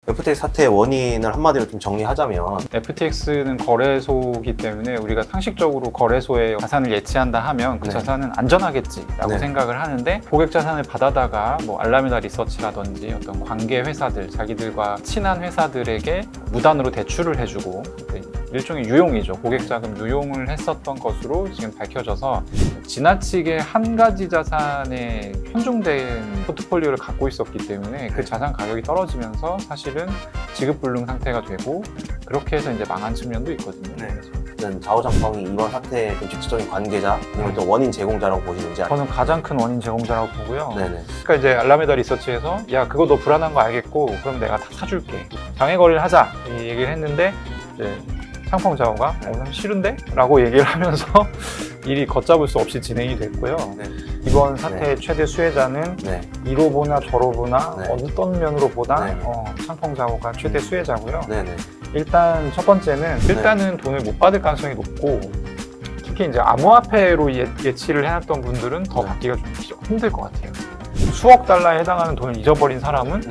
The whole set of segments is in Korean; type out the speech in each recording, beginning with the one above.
FTX 사태의 원인을 한마디로 좀 정리하자면 FTX는 거래소이기 때문에 우리가 상식적으로 거래소에 자산을 예치한다 하면 그 자산은 안전하겠지라고 생각을 하는데, 고객 자산을 받아다가 뭐 알라메다 리서치라든지 어떤 관계 회사들, 자기들과 친한 회사들에게 무단으로 대출을 해주고 일종의 유용이죠. 고객 자금 유용을 했었던 것으로 지금 밝혀져서 지나치게 한 가지 자산에 편중된 포트폴리오를 갖고 있었기 때문에 그 자산 가격이 떨어지면서 사실은 지급불능 상태가 되고, 그렇게 해서 이제 망한 측면도 있거든요. 일단 좌우장펑이 이번 사태의 좀 직접적인 관계자 아니면 또 원인 제공자라고 보시는지? 저는 가장 큰 원인 제공자라고 보고요. 네네. 그러니까 이제 알라메다 리서치에서 야 그거 너 불안한 거 알겠고 그럼 내가 다 사줄게, 장외 거래를 하자 이 얘기를 했는데, 이제 창펑자오가 난 싫은데? 라고 얘기를 하면서 일이 걷잡을 수 없이 진행이 됐고요. 이번 사태의 최대 수혜자는 이로 보나 저로 보나 어떤 면으로 보나 창펑자오가 최대 수혜자고요. 일단 첫 번째는 일단은 돈을 못 받을 가능성이 높고, 특히 이제 암호화폐로 예치를 해놨던 분들은 더 받기가 좀 힘들 것 같아요. 수억 달러에 해당하는 돈을 잊어버린 사람은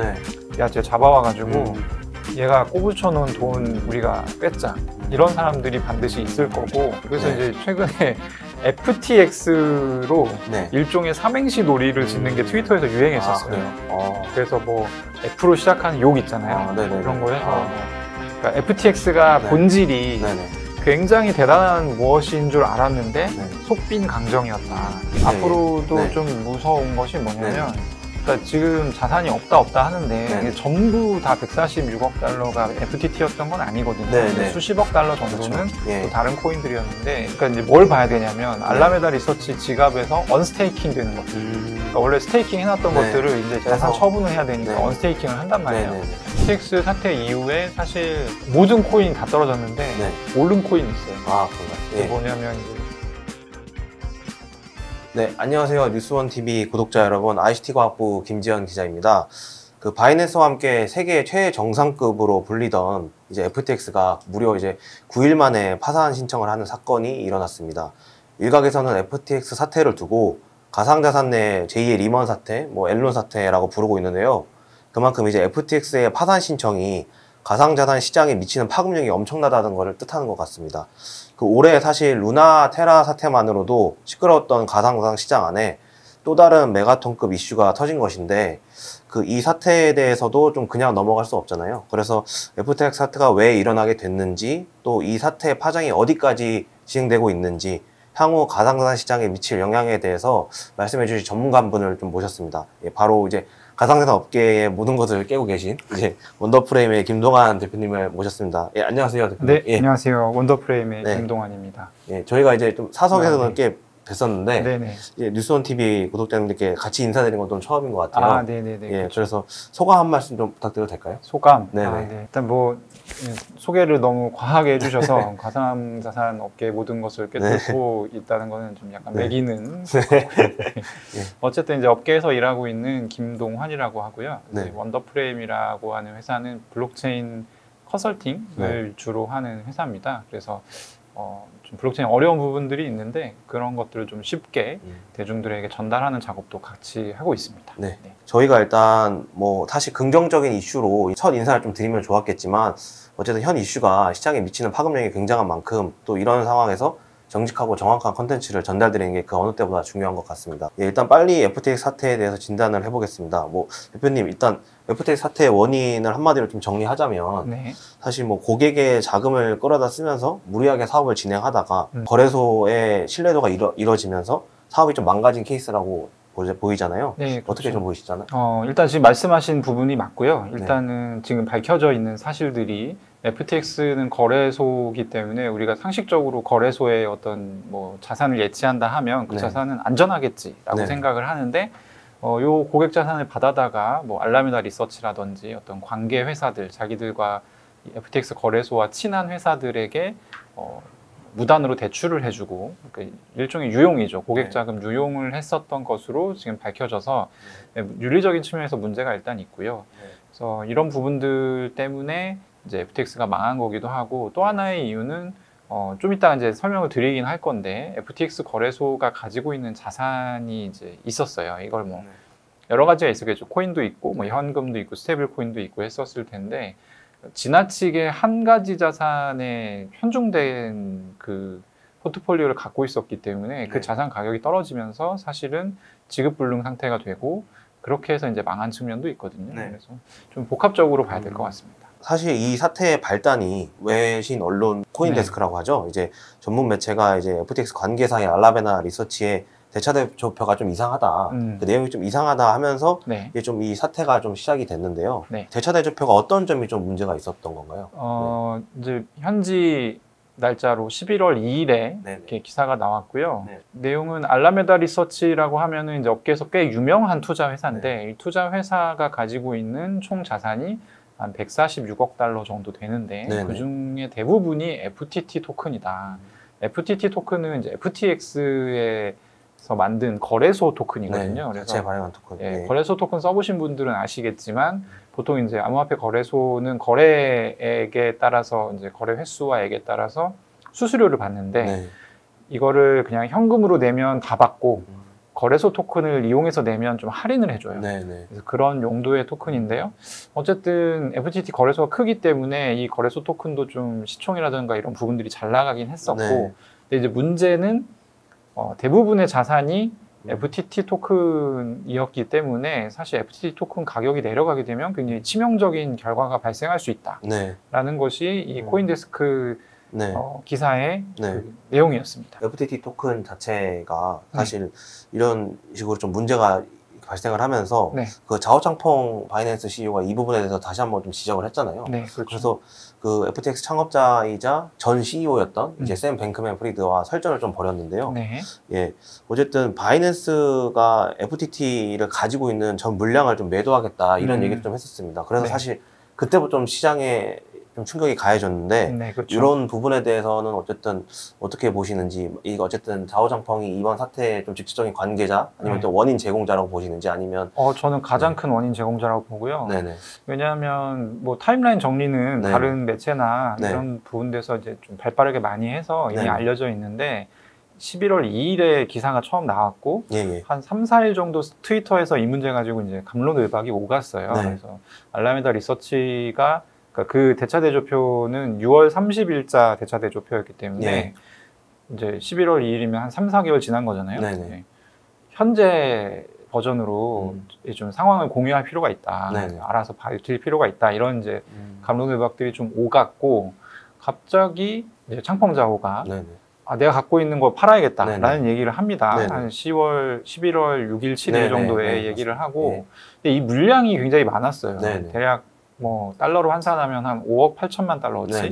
야, 쟤 잡아와가지고 얘가 꼬부쳐 놓은 돈 우리가 뺐자, 이런 사람들이 반드시 있을 거고, 그래서 이제 최근에 FTX로 일종의 삼행시 놀이를 짓는 게 트위터에서 유행했었어요. 그래서 뭐 F로 시작하는 욕 있잖아요. 그런 거 해서 그러니까 FTX가 본질이 굉장히 대단한 무엇인 줄 알았는데 속빈 강정이었다. 앞으로도 좀 무서운 것이 뭐냐면, 그러니까 지금 자산이 없다 하는데 전부 다 146억 달러가 FTT였던 건 아니거든요. 수십억 달러 정도는 또 다른 코인들이었는데, 그러니까 이제 뭘 봐야 되냐면 알라메다 리서치 지갑에서 언스테이킹 되는 것들. 그러니까 원래 스테이킹 해놨던 것들을 이제 자산 처분을 해야 되니까 언스테이킹을 한단 말이에요. FTX 사태 이후에 사실 모든 코인이 다 떨어졌는데 오른 코인이 있어요. 그런가요? 그게 뭐냐면 안녕하세요. 뉴스원TV 구독자 여러분, ICT과학부 김지현 기자입니다. 그 바이낸스와 함께 세계 최애 정상급으로 불리던 이제 FTX가 무려 이제 9일 만에 파산 신청을 하는 사건이 일어났습니다. 일각에서는 FTX 사태를 두고 가상자산 내 제2의 리먼 사태, 엔론 사태라고 부르고 있는데요. 그만큼 이제 FTX의 파산 신청이 가상자산 시장에 미치는 파급력이 엄청나다는 것을 뜻하는 것 같습니다. 그 올해 사실 루나 테라 사태만으로도 시끄러웠던 가상자산 시장 안에 또 다른 메가톤급 이슈가 터진 것인데, 그 이 사태에 대해서도 좀 그냥 넘어갈 수 없잖아요. 그래서 FTX 사태가 왜 일어나게 됐는지, 또 이 사태의 파장이 어디까지 진행되고 있는지, 향후 가상자산 시장에 미칠 영향에 대해서 말씀해 주실 전문가 한 분을 좀 모셨습니다. 바로 이제 가상자산 업계의 모든 것을 깨고 계신 이제 원더프레임의 김동환 대표님을 모셨습니다. 안녕하세요, 대표님. 안녕하세요. 원더프레임의 김동환입니다. 저희가 이제 좀 사석에서는 꽤 뵀었는데 뉴스원TV 구독자님들께 같이 인사드리는 건 좀 처음인 것 같아요. 그래서 소감 한 말씀 좀 부탁드려도 될까요? 소감? 일단 뭐 소개를 너무 과하게 해주셔서 가상자산 업계의 모든 것을 꿰뚫고 있다는 거는 좀 약간 매기는 어쨌든 이제 업계에서 일하고 있는 김동환이라고 하고요. 원더프레임이라고 하는 회사는 블록체인 컨설팅을 주로 하는 회사입니다. 그래서 좀 블록체인 어려운 부분들이 있는데 그런 것들을 좀 쉽게 대중들에게 전달하는 작업도 같이 하고 있습니다. 저희가 일단 사실 긍정적인 이슈로 첫 인사를 좀 드리면 좋았겠지만, 어쨌든 현 이슈가 시장에 미치는 파급력이 굉장한 만큼 또 이런 상황에서 정직하고 정확한 컨텐츠를 전달드리는 게 그 어느 때보다 중요한 것 같습니다. 일단 빨리 FTX 사태에 대해서 진단을 해보겠습니다. 대표님, 일단 FTX 사태의 원인을 한마디로 좀 정리하자면 사실 고객의 자금을 끌어다 쓰면서 무리하게 사업을 진행하다가 거래소의 신뢰도가 이뤄지면서 사업이 좀 망가진 케이스라고 보이잖아요. 어떻게 좀 보이시잖아요? 일단 지금 말씀하신 부분이 맞고요. 일단은 지금 밝혀져 있는 사실들이 FTX는 거래소이기 때문에 우리가 상식적으로 거래소에 어떤 자산을 예치한다 하면 그 자산은 안전하겠지라고 생각을 하는데, 요 고객 자산을 받아다가 알라메다 리서치라든지 어떤 관계 회사들, 자기들과 FTX 거래소와 친한 회사들에게 무단으로 대출을 해주고, 일종의 유용이죠. 고객 자금 유용을 했었던 것으로 지금 밝혀져서 윤리적인 측면에서 문제가 일단 있고요. 그래서 이런 부분들 때문에 이제 FTX가 망한 거기도 하고, 또 하나의 이유는 좀 이따 이제 설명을 드리긴 할 건데, FTX 거래소가 가지고 있는 자산이 이제 있었어요. 이걸 여러 가지가 있었겠죠. 코인도 있고 뭐 현금도 있고 스테이블 코인도 있고 했었을 텐데 지나치게 한 가지 자산에 편중된 그 포트폴리오를 갖고 있었기 때문에 그 자산 가격이 떨어지면서 사실은 지급불능 상태가 되고 그렇게 해서 이제 망한 측면도 있거든요. 그래서 좀 복합적으로 봐야 될 것 같습니다. 사실 이 사태의 발단이 외신 언론 코인데스크라고 하죠. 이제 전문 매체가 이제 FTX 관계사의 알라베나 리서치의 대차 대조표가 좀 이상하다. 그 내용이 좀 이상하다 하면서 이제 좀 이 사태가 좀 시작이 됐는데요. 대차 대조표가 어떤 점이 좀 문제가 있었던 건가요? 이제 현지 날짜로 11월 2일에 이렇게 기사가 나왔고요. 내용은 알라메다 리서치라고 하면은 이제 업계에서 꽤 유명한 투자 회사인데 이 투자 회사가 가지고 있는 총 자산이 한 146억 달러 정도 되는데 그 중에 대부분이 FTT 토큰이다. FTT 토큰은 이제 FTX에서 만든 거래소 토큰이거든요. 그래서 자체 발행한 토큰. 거래소 토큰 써보신 분들은 아시겠지만 보통 이제 암호화폐 거래소는 거래액에 따라서 이제 거래 횟수와 액에 따라서 수수료를 받는데 이거를 그냥 현금으로 내면 다 받고 거래소 토큰을 이용해서 내면 좀 할인을 해줘요. 그래서 그런 용도의 토큰인데요. 어쨌든 FTT 거래소가 크기 때문에 이 거래소 토큰도 좀 시총이라든가 이런 부분들이 잘 나가긴 했었고 근데 이제 문제는 대부분의 자산이 FTT 토큰이었기 때문에 사실 FTT 토큰 가격이 내려가게 되면 굉장히 치명적인 결과가 발생할 수 있다라는 것이 이 코인데스크 기사의 그 내용이었습니다. FTT 토큰 자체가 사실 이런 식으로 좀 문제가 발생을 하면서 그 자오창펑 바이낸스 CEO가 이 부분에 대해서 다시 한번 좀 지적을 했잖아요. 그렇죠. 그래서 그 FTX 창업자이자 전 CEO였던 이제 샘 뱅크맨 프리드와 설전을 좀 벌였는데요. 어쨌든 바이낸스가 FTT를 가지고 있는 전 물량을 좀 매도하겠다 이런 얘기를 좀 했었습니다. 그래서 사실 그때부터 좀 시장에 좀 충격이 가해졌는데 이런 부분에 대해서는 어쨌든 어떻게 보시는지, 이거 어쨌든 자오장펑이 이번 사태의 좀 직접적인 관계자 아니면 또 원인 제공자라고 보시는지 아니면 저는 가장 큰 원인 제공자라고 보고요. 왜냐하면 뭐 타임라인 정리는 다른 매체나 이런 부분에서 이제 좀 발빠르게 많이 해서 이미 알려져 있는데 11월 2일에 기사가 처음 나왔고 한 3, 4일 정도 트위터에서 이 문제 가지고 이제 갑론을박이 오갔어요. 그래서 알라메다 리서치가 그 대차 대조표는 6월 30일자 대차 대조표였기 때문에 이제 11월 2일이면 한 3, 4개월 지난 거잖아요. 현재 버전으로 좀 상황을 공유할 필요가 있다. 알아서 밝힐 필요가 있다. 이런 이제 갑론을박들이 좀 오갔고 갑자기 이제 창펑자오가 내가 갖고 있는 걸 팔아야겠다라는 얘기를 합니다. 한 11월 6일, 7일 정도에 얘기를 하고 근데 이 물량이 굉장히 많았어요. 대략 뭐 달러로 환산하면 한 5억 8천만 달러어치.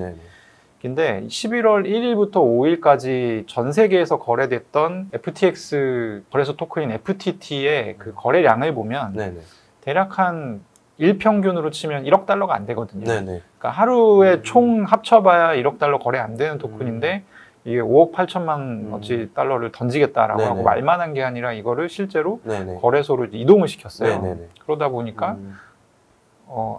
근데 11월 1일부터 5일까지 전 세계에서 거래됐던 FTX 거래소 토큰인 FTT의 그 거래량을 보면 대략 한 일평균으로 치면 1억 달러가 안 되거든요. 그러니까 하루에 총 합쳐봐야 1억 달러 거래 안 되는 토큰인데 이게 5억 8천만 어치 달러를 던지겠다라고 하고 말만 한 게 아니라 이거를 실제로 거래소로 이동을 시켰어요. 그러다 보니까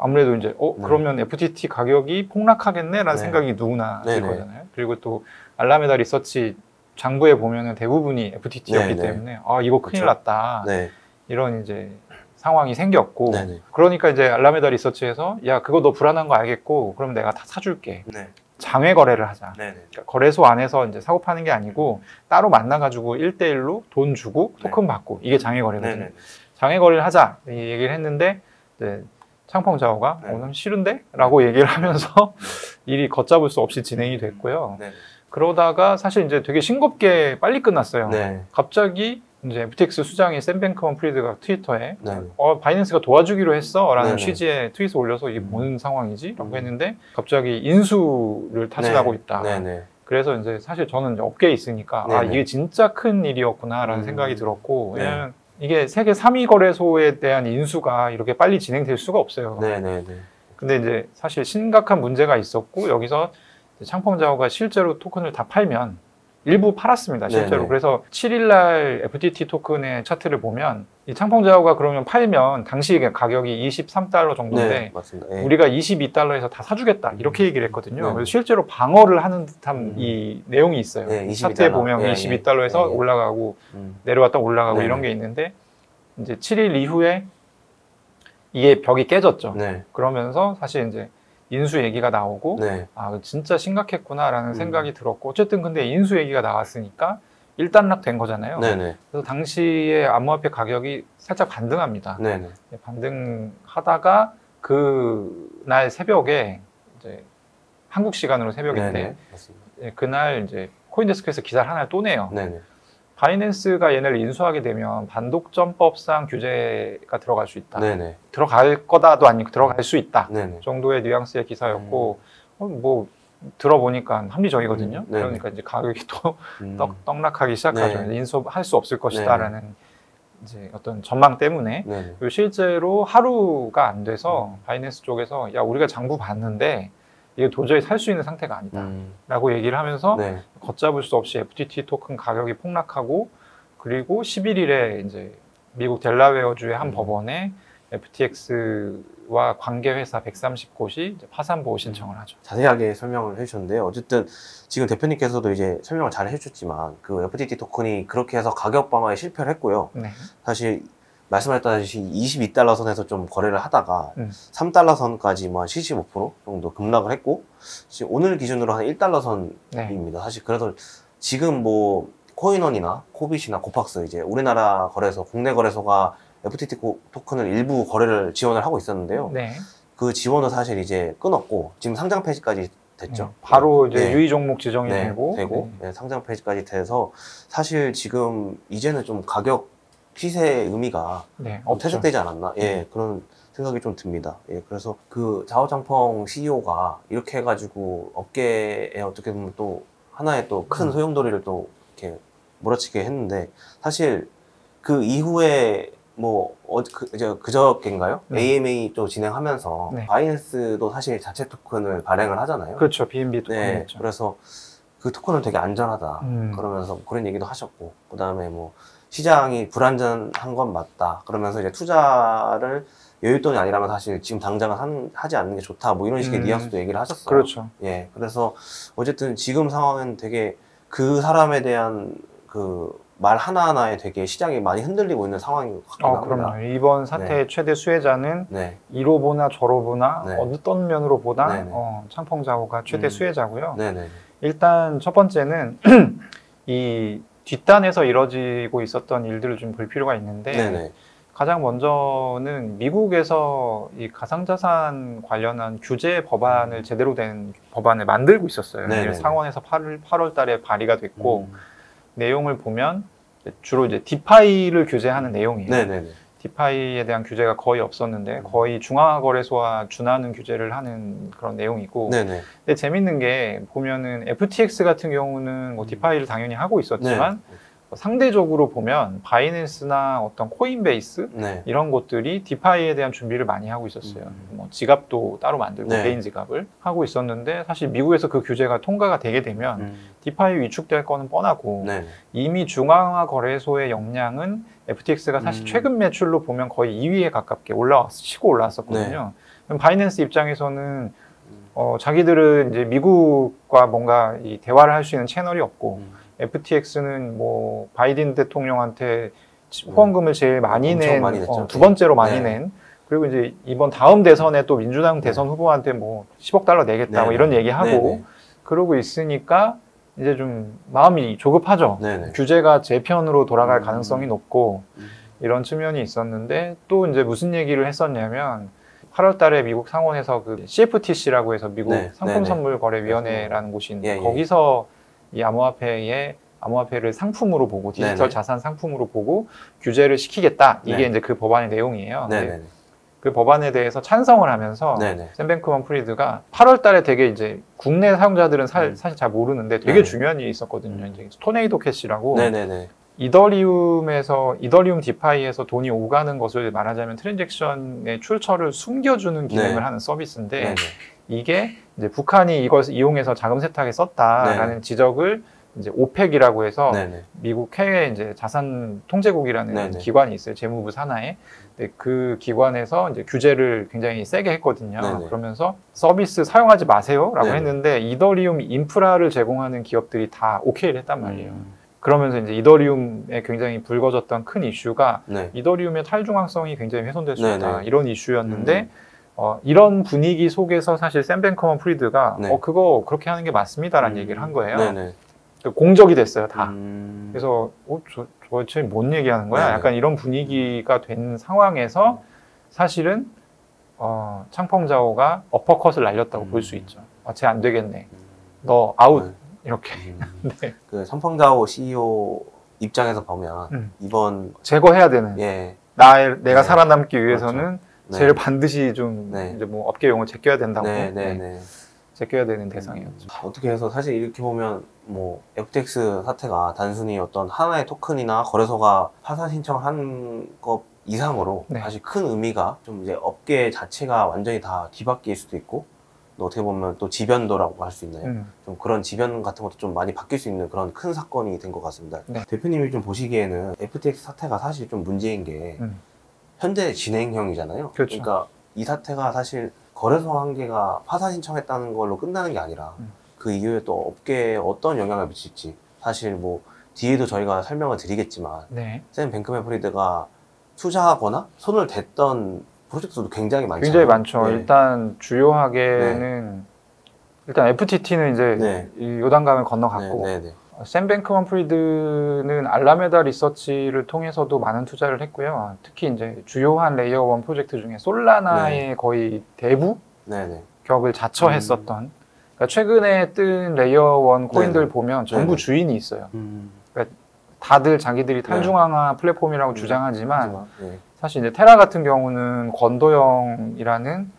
아무래도 이제 그러면 FTT 가격이 폭락하겠네라는 생각이 누구나 들 거잖아요. 그리고 또 알라메다 리서치 장부에 보면은 대부분이 FTT였기 때문에 이거 큰일 났다. 이런 이제 상황이 생겼고 그러니까 이제 알라메다 리서치에서 야 그거 너 불안한 거 알겠고 그럼 내가 다 사줄게. 장외 거래를 하자. 그러니까 거래소 안에서 이제 사고 파는 게 아니고 따로 만나가지고 1대1로 돈 주고 토큰 받고 이게 장외 거래거든요. 장외 거래를 하자 이 얘기를 했는데 이제 창펑자오가 난 싫은데? 라고 얘기를 하면서 일이 걷잡을 수 없이 진행이 됐고요. 그러다가 사실 이제 되게 싱겁게 빨리 끝났어요. 갑자기 이제 FTX 수장이 샘 뱅크먼 프리드가 트위터에 바이낸스가 도와주기로 했어 라는 취지의 트윗을 올려서 이게 뭔 상황이지? 라고 했는데 갑자기 인수를 타진하고 있다. 그래서 이제 사실 저는 이제 업계에 있으니까 이게 진짜 큰 일이었구나 라는 생각이 들었고 왜냐면 이게 세계 3위 거래소에 대한 인수가 이렇게 빨리 진행될 수가 없어요. 근데 이제 사실 심각한 문제가 있었고 여기서 창펑자오가 실제로 토큰을 다 팔면 일부 팔았습니다. 실제로. 그래서 7일날 FTT 토큰의 차트를 보면 이 창펑자오가 그러면 팔면 당시 가격이 23달러 정도인데 우리가 22달러에서 다 사주겠다 이렇게 얘기를 했거든요. 그래서 실제로 방어를 하는 듯한 이 내용이 있어요. 차트에 보면 22달러에서 올라가고 내려왔다 올라가고 이런 게 있는데 이제 7일 이후에 이게 벽이 깨졌죠. 네. 그러면서 사실 이제 인수 얘기가 나오고 네. 아 진짜 심각했구나라는 생각이 들었고 어쨌든 근데 인수 얘기가 나왔으니까 일단락 된 거잖아요. 네네. 그래서 당시에 암호화폐 가격이 살짝 반등합니다. 네네. 반등하다가 그날 새벽에 이제 한국 시간으로 새벽인데 그날 이제 코인데스크에서 기사를 하나를 또 내요. 네네. 바이낸스가 얘네를 인수하게 되면 반독점법상 규제가 들어갈 수 있다. 네네. 들어갈 거다도 아니고 들어갈 수 있다. 네네. 정도의 뉘앙스의 기사였고 뭐 들어보니까 합리적이거든요. 그러니까 이제 가격이 또 떡락하기 시작하죠. 인수할 수 없을 것이다라는 이제 어떤 전망 때문에 그리고 실제로 하루가 안 돼서 바이낸스 쪽에서 야 우리가 장부 봤는데 이게 도저히 살 수 있는 상태가 아니다 라고 얘기를 하면서 걷잡을 수 없이 FTT 토큰 가격이 폭락하고 그리고 11일에 이제 미국 델라웨어주의 한 법원에 FTX와 관계 회사 130곳이 파산 보호 신청을 하죠. 자세하게 설명을 해주셨는데요. 어쨌든 지금 대표님께서도 이제 설명을 잘 해주셨지만 그 FTT 토큰이 그렇게 해서 가격 방어에 실패를 했고요. 사실 말씀하셨다시피 22달러 선에서 좀 거래를 하다가 3달러 선까지 뭐 한 75% 정도 급락을 했고 지금 오늘 기준으로 한 1달러 선입니다. 사실 그래서 지금 뭐 코인원이나 코빗이나 코팍스 이제 우리나라 거래소, 국내 거래소가 FTT 토큰을 일부 거래를 지원을 하고 있었는데요. 그 지원은 사실 이제 끊었고 지금 상장 폐지까지 됐죠. 바로 이제 유의 종목 지정이 되고 상장 폐지까지 돼서 사실 지금 이제는 좀 가격 시세의 의미가 퇴색되지 않았나? 그런 생각이 좀 듭니다. 그래서 그 자오장펑 CEO가 이렇게 해가지고 업계에 어떻게 보면 또 하나의 또 큰 소용돌이를 또 이렇게 몰아치게 했는데 사실 그 이후에 뭐 그저께인가요? AMA 또 진행하면서 바이낸스도 사실 자체 토큰을 발행을 하잖아요. 그렇죠. BNB 토큰이었죠. 그래서 그 토큰은 되게 안전하다. 그러면서 그런 얘기도 하셨고 그 다음에 뭐 시장이 불안전한 건 맞다. 그러면서 이제 투자를 여윳돈이 아니라면 사실 지금 당장은 하지 않는 게 좋다. 뭐 이런 식의 뉘앙스도 얘기를 하셨어요. 그렇죠. 그래서 어쨌든 지금 상황은 되게 그 사람에 대한 그 말 하나하나에 되게 시장이 많이 흔들리고 있는 상황인 것 같긴 합니다. 그럼요. 이번 사태의 최대 수혜자는 이로 보나 저로 보나 어떤 면으로 보나 창펑자오가 최대 수혜자고요. 일단 첫 번째는 이 뒷단에서 이뤄지고 있었던 일들을 좀 볼 필요가 있는데 가장 먼저는 미국에서 이 가상자산 관련한 규제 법안을 제대로 된 법안을 만들고 있었어요. 상원에서 8월 달에 발의가 됐고 내용을 보면 주로 이제 디파이를 규제하는 내용이에요. 디파이에 대한 규제가 거의 없었는데 거의 중앙거래소와 준하는 규제를 하는 그런 내용이고 근데 재밌는 게 보면은 FTX 같은 경우는 뭐 디파이를 당연히 하고 있었지만 상대적으로 보면 바이낸스나 어떤 코인베이스 이런 곳들이 디파이에 대한 준비를 많이 하고 있었어요. 뭐 지갑도 따로 만들고 개인 지갑을 하고 있었는데 사실 미국에서 그 규제가 통과가 되게 되면 디파이 위축될 거는 뻔하고 이미 중앙화 거래소의 역량은 FTX가 사실 최근 매출로 보면 거의 2위에 가깝게 치고 올라왔었거든요. 그럼 바이낸스 입장에서는 자기들은 이제 미국과 뭔가 이 대화를 할 수 있는 채널이 없고 FTX는 뭐 바이든 대통령한테 후원금을 제일 많이 낸, 두 번째로 많이 낸, 그리고 이제 이번 다음 대선에 또 민주당 대선 후보한테 뭐 10억 달러 내겠다 뭐 이런 얘기하고 그러고 있으니까 이제 좀 마음이 조급하죠. 규제가 제 편으로 돌아갈 가능성이 높고 이런 측면이 있었는데 또 이제 무슨 얘기를 했었냐면 8월 달에 미국 상원에서 그 CFTC라고 해서 미국 상품선물거래위원회라는 곳이 있는데 거기서 이 암호화폐를 상품으로 보고 디지털 자산 상품으로 보고 규제를 시키겠다. 이게 이제 그 법안의 내용이에요. 그 법안에 대해서 찬성을 하면서 샘 뱅크먼 프리드가 8월 달에 되게 이제 국내 사용자들은 사실 잘 모르는데 되게 중요한 일이 있었거든요. 이제 토네이도 캐시라고 이더리움 디파이에서 돈이 오가는 것을 말하자면 트랜잭션의 출처를 숨겨주는 기능을 하는 서비스인데 이게 이제 북한이 이것을 이용해서 자금 세탁에 썼다라는 지적을 이제 오펙이라고 해서 미국 해외 이제 자산 통제국이라는 기관이 있어요. 재무부 산하에. 근데 그 기관에서 이제 규제를 굉장히 세게 했거든요. 그러면서 서비스 사용하지 마세요라고 했는데 이더리움 인프라를 제공하는 기업들이 다 오케이를 했단 말이에요. 그러면서 이제 이더리움에 굉장히 불거졌던 큰 이슈가 네. 이더리움의 탈중앙성이 굉장히 훼손될 수 네, 있다. 네. 이런 이슈였는데 이런 분위기 속에서 사실 샘 뱅커먼 프리드가 네. 그거 그렇게 하는 게 맞습니다라는 얘기를 한 거예요. 네, 네. 공적이 됐어요, 다. 그래서 도대체 뭔 얘기하는 거야? 네네. 약간 이런 분위기가 된 상황에서 사실은 창펑자오가 어퍼컷을 날렸다고 볼 수 있죠. 쟤 안 되겠네. 너 아웃. 네. 이렇게. 네. 그 삼펑자오 CEO 입장에서 보면 이번 제거해야 되는. 예. 내가 살아남기 위해서는 그렇죠. 네. 쟤를 반드시 좀 네. 이제 뭐 업계 용어 제껴야 된다고. 네. 제껴야 되는 대상이었죠. 어떻게 해서 사실 이렇게 보면 뭐 FTX 사태가 단순히 어떤 하나의 토큰이나 거래소가 파산 신청한 것 이상으로 네. 사실 큰 의미가 좀 이제 업계 자체가 완전히 다 뒤바뀔 수도 있고 또 어떻게 보면 또 지변도라고 할 수 있나요? 좀 그런 지변 같은 것도 좀 많이 바뀔 수 있는 그런 큰 사건이 된 것 같습니다. 네. 대표님이 좀 보시기에는 FTX 사태가 사실 좀 문제인 게 현재 진행형이잖아요. 그렇죠. 그러니까 이 사태가 사실 거래소 한 개가 파산 신청했다는 걸로 끝나는 게 아니라 그 이후에 또 업계에 어떤 영향을 미칠지 사실 뭐 뒤에도 저희가 설명을 드리겠지만 네. 샘 뱅크맨 프리드가 투자하거나 손을 댔던 프로젝트도 굉장히 많죠. 굉장히 많죠. 네. 일단 주요하게는 일단 FTT는 이제 네. 이 요단강을 건너갔고 네. 샘 뱅크먼 프리드는 알라메다 리서치를 통해서도 많은 투자를 했고요. 특히 이제 주요한 레이어 1 프로젝트 중에 솔라나의 거의 대부 격을 자처했었던 그러니까 최근에 뜬 레이어 1 코인들 보면 전부 주인이 있어요. 그러니까 다들 자기들이 탈중앙화 플랫폼이라고 주장하지만 사실 이제 테라 같은 경우는 권도영이라는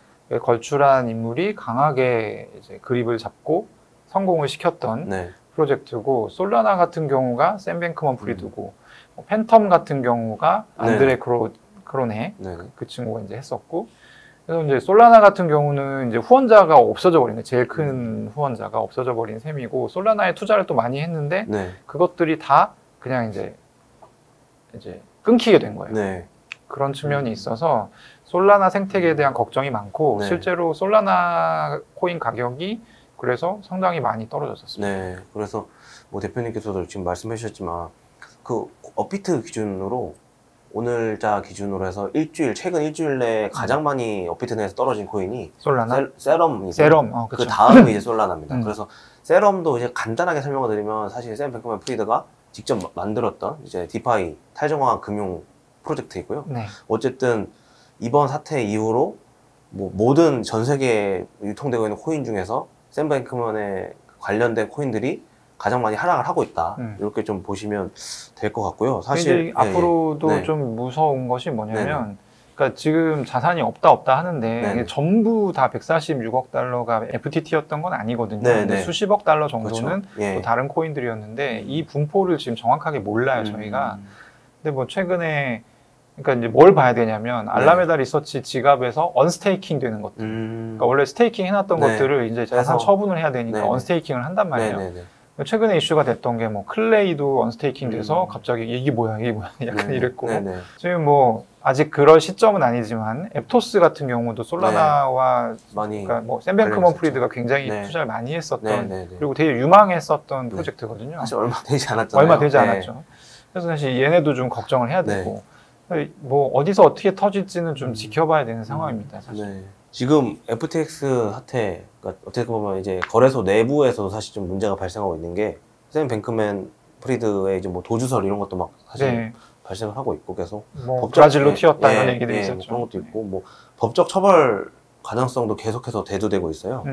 걸출한 인물이 강하게 이제 그립을 잡고 성공을 시켰던 프로젝트고, 솔라나 같은 경우가 샘 뱅크먼 프리드고, 팬텀 같은 경우가 안드레 크로네 그 친구가 이제 했었고, 그래서 이제 솔라나 같은 경우는 이제 후원자가 없어져 버린 거예요. 제일 큰 후원자가 없어져 버린 셈이고, 솔라나에 투자를 또 많이 했는데 그것들이 다 그냥 이제 끊기게 된 거예요. 그런 측면이 있어서 솔라나 생태계에 대한 걱정이 많고 실제로 솔라나 코인 가격이 그래서 상당히 많이 떨어졌었습니다. 그래서 뭐 대표님께서도 지금 말씀해 주셨지만 그 업비트 기준으로 오늘자 기준으로 해서 최근 일주일 내에 가장 많이 업비트 내에서 떨어진 코인이 솔라나? 세럼이고 세럼. 그 다음이 이제 솔라나입니다. 그래서 세럼도 이제 간단하게 설명을 드리면 사실 샘 뱅크맨 프리드가 직접 만들었던 이제 디파이 탈중앙화 금융 프로젝트이고요. 어쨌든 이번 사태 이후로 뭐 모든 전 세계에 유통되고 있는 코인 중에서 샘 뱅크먼에 관련된 코인들이 가장 많이 하락을 하고 있다. 이렇게 좀 보시면 될 것 같고요. 사실 앞으로도 좀 무서운 것이 뭐냐면 그러니까 지금 자산이 없다 하는데 전부 다 146억 달러가 FTT였던 건 아니거든요. 근데 수십억 달러 정도는 또 다른 코인들이었는데 이 분포를 지금 정확하게 몰라요, 저희가. 근데 뭐 최근에 그러니까 이제 뭘 봐야 되냐면 알라메다 리서치 지갑에서 언스테이킹 되는 것들. 그러니까 원래 스테이킹 해놨던 것들을 이제 자산 처분을 해야 되니까 언스테이킹을 한단 말이에요. 최근에 이슈가 됐던 게 뭐 클레이도 언스테이킹 돼서 갑자기 이게 뭐야 약간 이랬고 지금 뭐 아직 그럴 시점은 아니지만 앱토스 같은 경우도 솔라나와 그러니까 뭐 샘 뱅크먼 프리드가 굉장히 투자를 많이 했었던 그리고 되게 유망했었던 프로젝트거든요. 사실 얼마 되지 않았잖아요. 얼마 되지 않았죠. 그래서 사실 얘네도 좀 걱정을 해야 되고 뭐 어디서 어떻게 터질지는 좀 지켜봐야 되는 상황입니다, 사실. 지금 FTX 사태, 그러니까 어떻게 보면 이제 거래소 내부에서도 사실 좀 문제가 발생하고 있는 게 샘 뱅크맨 프리드의 이제 뭐 도주설 이런 것도 막 사실 발생을 하고 있고 계속 뭐 브라질로 튀었다 이런 얘기도 있었죠. 뭐 그런 것도 있고 뭐 법적 처벌 가능성도 계속해서 대두되고 있어요.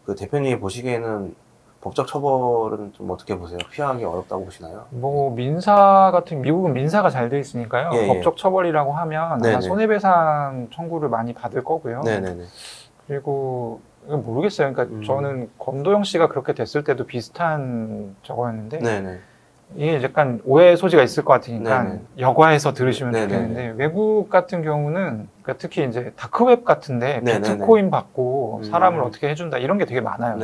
그 대표님이 보시기에는 법적 처벌은 좀 어떻게 보세요? 피하기 어렵다고 보시나요? 뭐 미국은 민사가 잘 돼 있으니까요. 법적 처벌이라고 하면 아마 손해배상 청구를 많이 받을 거고요. 그리고 이건 모르겠어요. 그러니까 저는 권도영 씨가 그렇게 됐을 때도 비슷한 저거였는데 이게 약간 오해의 소지가 있을 것 같으니까 여과해서 들으시면 좋겠는데 외국 같은 경우는 그러니까 특히 이제 다크웹 같은데 비트코인 받고 사람을 어떻게 해준다 이런 게 되게 많아요.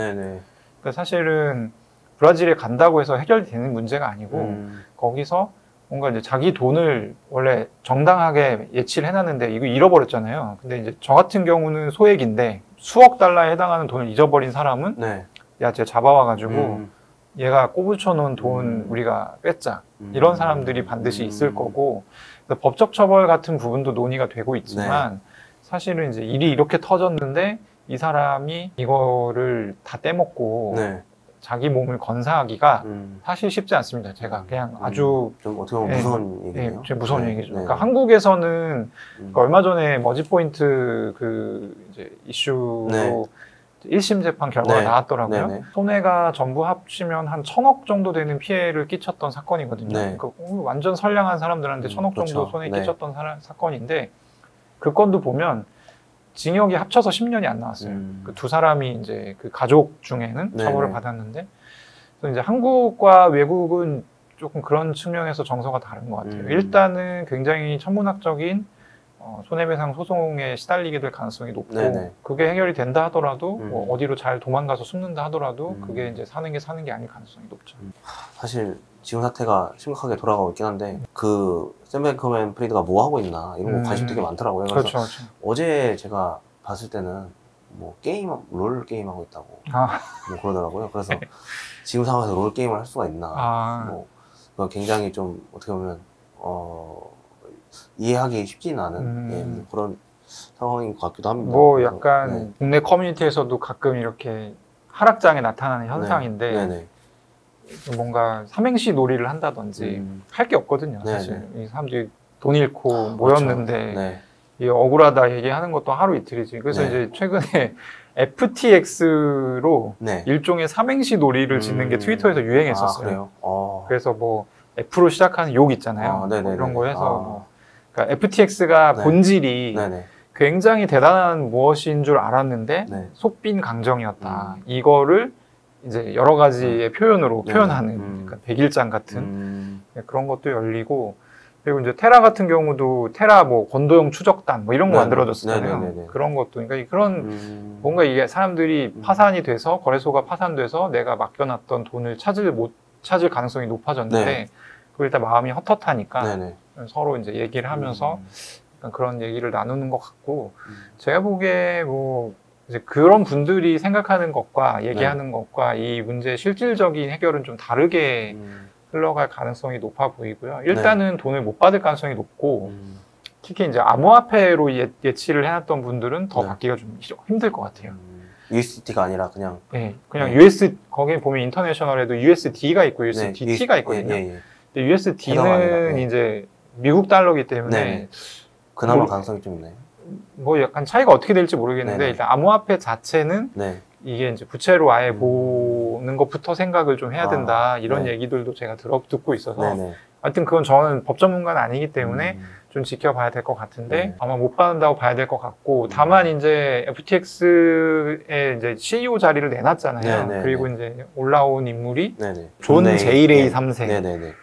그러니까 사실은 브라질에 간다고 해서 해결되는 문제가 아니고 거기서 뭔가 이제 자기 돈을 원래 정당하게 예치를 해놨는데 이거 잃어버렸잖아요. 근데 이제 저 같은 경우는 소액인데 수억 달러에 해당하는 돈을 잊어버린 사람은 야, 쟤 잡아와가지고 얘가 꼬부쳐 놓은 돈 우리가 뺐자. 이런 사람들이 반드시 있을 거고, 법적 처벌 같은 부분도 논의가 되고 있지만, 사실은 이제 일이 이렇게 터졌는데, 이 사람이 이거를 다 떼먹고, 자기 몸을 건사하기가 사실 쉽지 않습니다. 제가 그냥 아주 좀 어떻게 보면 무서운 얘기네요. 좀 무서운 얘기죠. 그러니까 한국에서는 그러니까 얼마 전에 머지포인트 그 이제 이슈로 1심 재판 결과가 나왔더라고요. 손해가 전부 합치면 한 1,000억 정도 되는 피해를 끼쳤던 사건이거든요. 그러니까 완전 선량한 사람들한테 1,000억 정도 손해 끼쳤던 사건인데 그 건도 보면 징역이 합쳐서 10년이 안 나왔어요. 그 두 사람이 이제 그 가족 중에는 처벌을 받았는데, 그래서 이제 한국과 외국은 조금 그런 측면에서 정서가 다른 것 같아요. 일단은 굉장히 천문학적인 손해배상 소송에 시달리게 될 가능성이 높고, 그게 해결이 된다 하더라도 뭐 어디로 잘 도망가서 숨는다 하더라도 그게 이제 사는 게 아닐 가능성이 높죠. 사실 지금 사태가 심각하게 돌아가고 있긴 한데 그 샘 뱅크맨 프리드가 뭐 하고 있나 이런 거 관심 되게 많더라고요. 그래서 그렇죠. 어제 제가 봤을 때는 뭐 롤 게임 하고 있다고 뭐 그러더라고요. 그래서 지금 상황에서 롤 게임을 할 수가 있나 뭐 굉장히 좀 어떻게 보면 이해하기 쉽지는 않은 뭐 그런 상황인 것 같기도 합니다. 뭐 약간 국내 커뮤니티에서도 가끔 이렇게 하락장에 나타나는 현상인데 뭔가 삼행시 놀이를 한다든지 할 게 없거든요. 사실 이 사람들이 돈 잃고 모였는데 이 억울하다 얘기하는 것도 하루 이틀이지. 그래서 이제 최근에 FTX로 일종의 삼행시 놀이를 짓는 게 트위터에서 유행했었어요. 그래서 뭐 F로 시작하는 욕 있잖아요. 뭐 이런 거 해서 그러니까 FTX가 본질이 굉장히 대단한 무엇인 줄 알았는데 속빈 강정이었다. 이거를 이제 여러 가지의 표현으로 표현하는 그러니까 백일장 같은 그런 것도 열리고, 그리고 이제 테라 같은 경우도 테라 뭐 권도형 추적단 뭐 이런 거 만들어졌잖아요. 그런 것도 그러니까 그런 뭔가 이게 사람들이 파산이 돼서 거래소가 파산돼서 내가 맡겨놨던 돈을 못 찾을 가능성이 높아졌는데 그걸 일단 마음이 헛헛하니까 서로 이제 얘기를 하면서 그런 얘기를 나누는 것 같고, 제가 보기에 뭐 이제 그런 분들이 생각하는 것과 얘기하는 것과 이 문제의 실질적인 해결은 좀 다르게 흘러갈 가능성이 높아 보이고요. 일단은 돈을 못 받을 가능성이 높고, 특히 이제 암호화폐로 예치를 해놨던 분들은 더 받기가 좀 힘들 것 같아요. USDT가 아니라 그냥 거기에 보면 인터내셔널에도 USD가 있고 USDT가 있거든요. 근데 USD는 이제 미국 달러이기 때문에 그나마 가능성이 좀 있나요? 뭐 약간 차이가 어떻게 될지 모르겠는데 일단 암호화폐 자체는 이게 이제 부채로 아예 보는 것부터 생각을 좀 해야 된다 이런 얘기들도 제가 듣고 있어서 하여튼 그건 저는 법 전문가는 아니기 때문에 좀 지켜봐야 될 것 같은데 아마 못 받는다고 봐야 될 것 같고, 다만 이제 FTX의 이제 CEO 자리를 내놨잖아요. 그리고 이제 올라온 인물이 존 제이레이 3세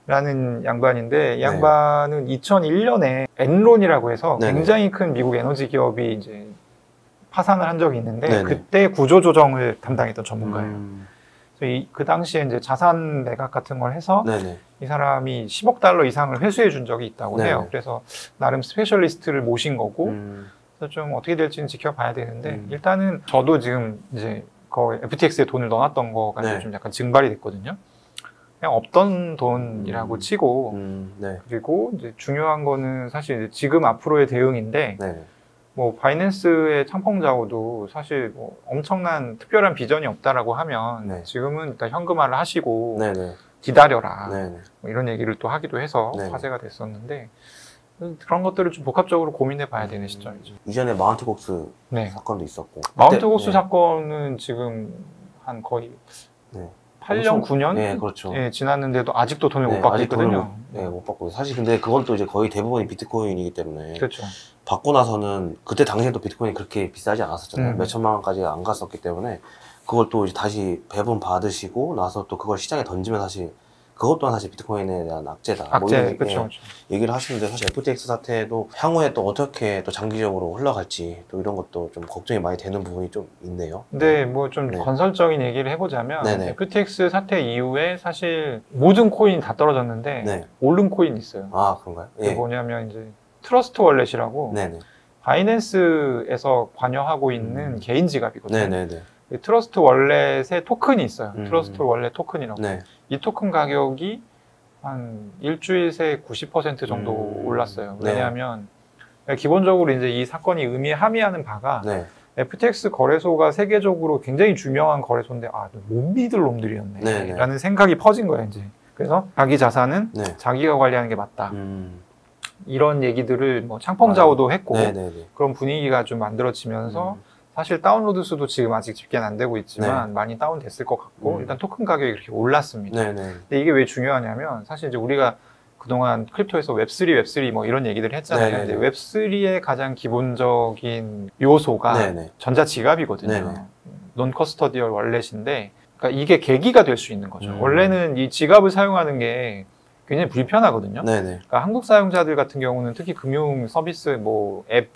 라는 양반인데, 이 양반은 2001년에 엔론이라고 해서 굉장히 큰 미국 에너지 기업이 이제 파산을 한 적이 있는데 그때 구조조정을 담당했던 전문가예요. 그래서 그 당시에 이제 자산 매각 같은 걸 해서 이 사람이 10억 달러 이상을 회수해 준 적이 있다고 해요. 그래서 나름 스페셜리스트를 모신 거고, 그래서 좀 어떻게 될지는 지켜봐야 되는데 일단은 저도 지금 이제 거의 FTX에 돈을 넣어놨던 거가 좀 약간 증발이 됐거든요. 그냥 없던 돈이라고 치고, 그리고 이제 중요한 거는 사실 이제 지금 앞으로의 대응인데, 뭐 바이낸스의 창펑자오도 사실 뭐 엄청난 특별한 비전이 없다라고 하면 지금은 일단 현금화를 하시고 기다려라 뭐 이런 얘기를 또 하기도 해서 화제가 됐었는데, 그런 것들을 좀 복합적으로 고민해 봐야 되는 시점이죠. 이전에 마운트곡스 사건도 있었고, 마운트곡스 사건은 지금 한 거의 8년, 9년? 그렇죠. 지났는데도 아직도 돈을 못 받고 있거든요. 못 받고. 사실 근데 그건 또 이제 거의 대부분이 비트코인이기 때문에. 그렇죠. 받고 나서는, 그때 당시에도 비트코인이 그렇게 비싸지 않았었잖아요. 몇 천만 원까지 안 갔었기 때문에, 그걸 또 이제 다시 배분 받으시고 나서 또 그걸 시장에 던지면 사실, 그것 또한 사실 비트코인에 대한 악재다. 악재, 그렇죠. 얘기를 하시는데, 사실 FTX 사태도 향후에 또 어떻게 또 장기적으로 흘러갈지 또 이런 것도 좀 걱정이 많이 되는 부분이 좀 있네요. 근데 뭐 좀 건설적인 얘기를 해보자면 FTX 사태 이후에 사실 모든 코인이 다 떨어졌는데 오른 코인이 있어요. 아, 그런가요? 그게 뭐냐면 이제 트러스트 월렛이라고 바이낸스에서 관여하고 있는 개인 지갑이거든요. 트러스트 월렛의 토큰이 있어요. 트러스트 음. 월렛 토큰이라고. 네. 이 토큰 가격이 한 일주일 새에 90% 정도 올랐어요. 네. 왜냐하면 기본적으로 이제 이 사건이 함의하는 바가 네. FTX 거래소가 세계적으로 굉장히 중요한 거래소인데 못 믿을 놈들이었네 네. 라는 생각이 퍼진 거예요. 이제 그래서 자기 자산은 네. 자기가 관리하는 게 맞다. 이런 얘기들을 뭐 창펑자오도 했고 그런 분위기가 좀 만들어지면서 사실 다운로드 수도 지금 아직 집계는 안 되고 있지만 많이 다운됐을 것 같고 일단 토큰 가격이 그렇게 올랐습니다. 근데 이게 왜 중요하냐면 사실 이제 우리가 그동안 크립토에서 웹3 뭐 이런 얘기들 했잖아요. 근데 웹3의 가장 기본적인 요소가 전자지갑이거든요. 논 커스터디얼 월렛인데 그러니까 이게 계기가 될 수 있는 거죠. 원래는 이 지갑을 사용하는 게 굉장히 불편하거든요. 그러니까 한국 사용자들 같은 경우는 특히 금융 서비스, 뭐 앱,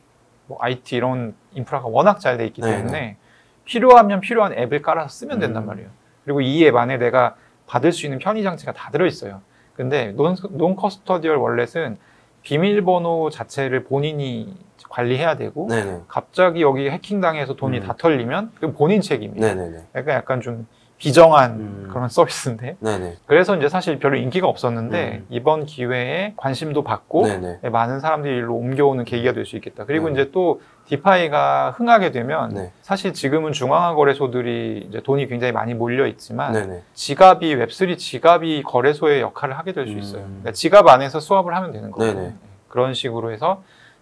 뭐 IT 이런 인프라가 워낙 잘 돼 있기 때문에 필요하면 필요한 앱을 깔아서 쓰면 된단 말이에요. 그리고 이 앱 안에 내가 받을 수 있는 편의 장치가 다 들어있어요. 근데 논 커스터디얼 월렛은 비밀번호 자체를 본인이 관리해야 되고 갑자기 여기 해킹당해서 돈이 다 털리면 그건 본인 책임이에요. 그러니까 약간 좀 비정한 그런 서비스인데 그래서 이제 사실 별로 인기가 없었는데 이번 기회에 관심도 받고 많은 사람들이 일로 옮겨오는 계기가 될 수 있겠다. 그리고 이제 또 디파이가 흥하게 되면 사실 지금은 중앙화 거래소들이 이제 돈이 굉장히 많이 몰려 있지만 지갑이 웹3 지갑이 거래소의 역할을 하게 될 수 있어요. 그러니까 지갑 안에서 수합을 하면 되는 거예요. 그런 식으로 해서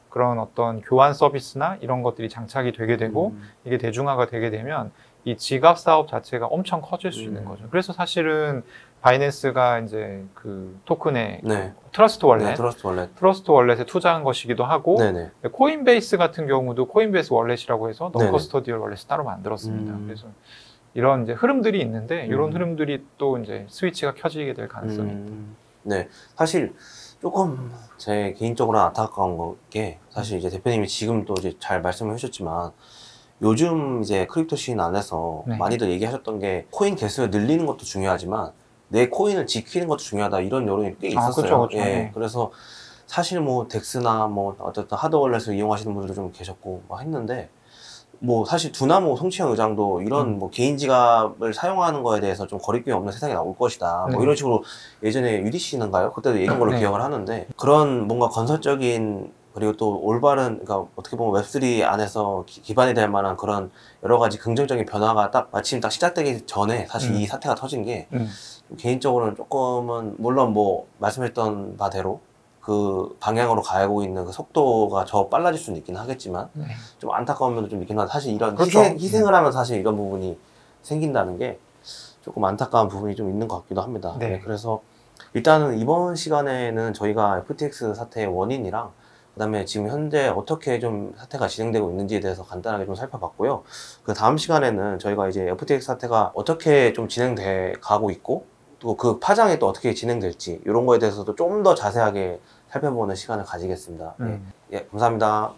그런 어떤 교환 서비스나 이런 것들이 장착이 되게 되고 이게 대중화가 되게 되면 이 지갑 사업 자체가 엄청 커질 수 있는 거죠. 그래서 사실은 바이낸스가 이제 그 토큰에 트러스트 월렛에 투자한 것이기도 하고 코인베이스 같은 경우도 코인베이스 월렛이라고 해서 논 커스터디얼 월렛을 따로 만들었습니다. 그래서 이런 이제 흐름들이 있는데 이런 흐름들이 또 이제 스위치가 켜지게 될 가능성이 있다. 네, 사실 조금 제 개인적으로 안타까운 게 사실 이제 대표님이 지금 또 이제 잘 말씀을 해주셨지만 요즘 이제 크립토 씬 안에서 많이들 얘기하셨던 게 코인 개수를 늘리는 것도 중요하지만 내 코인을 지키는 것도 중요하다 이런 여론이 꽤 있었어요. 그쵸. 예, 그래서 사실 뭐 덱스나 뭐 어쨌든 하드 월렛을 이용하시는 분들도 좀 계셨고 뭐 했는데 뭐 사실 두나무 송치현 의장도 이런 뭐 개인 지갑을 사용하는 거에 대해서 좀 거리낌이 없는 세상이 나올 것이다. 뭐 이런 식으로 예전에 UDC인가요? 그때도 얘기한 걸로 기억을 하는데 그런 뭔가 건설적인 그리고 또 올바른, 그러니까 어떻게 보면 웹3 안에서 기반이 될 만한 그런 여러 가지 긍정적인 변화가 딱 마침 딱 시작되기 전에 사실 이 사태가 터진 게 개인적으로는 조금은 물론 뭐 말씀했던 바대로 그 방향으로 가고 있는 그 속도가 더 빨라질 수는 있긴 하겠지만 좀 안타까운 면도 좀 있긴 한데 사실 이런 희생을 하면 사실 이런 부분이 생긴다는 게 조금 안타까운 부분이 좀 있는 것 같기도 합니다. 그래서 일단은 이번 시간에는 저희가 FTX 사태의 원인이랑 그 다음에 지금 현재 어떻게 좀 사태가 진행되고 있는지에 대해서 간단하게 좀 살펴봤고요. 그 다음 시간에는 저희가 이제 FTX 사태가 어떻게 좀 진행돼 가고 있고 또 그 파장이 또 어떻게 진행될지 이런 거에 대해서도 좀 더 자세하게 살펴보는 시간을 가지겠습니다. 예, 감사합니다.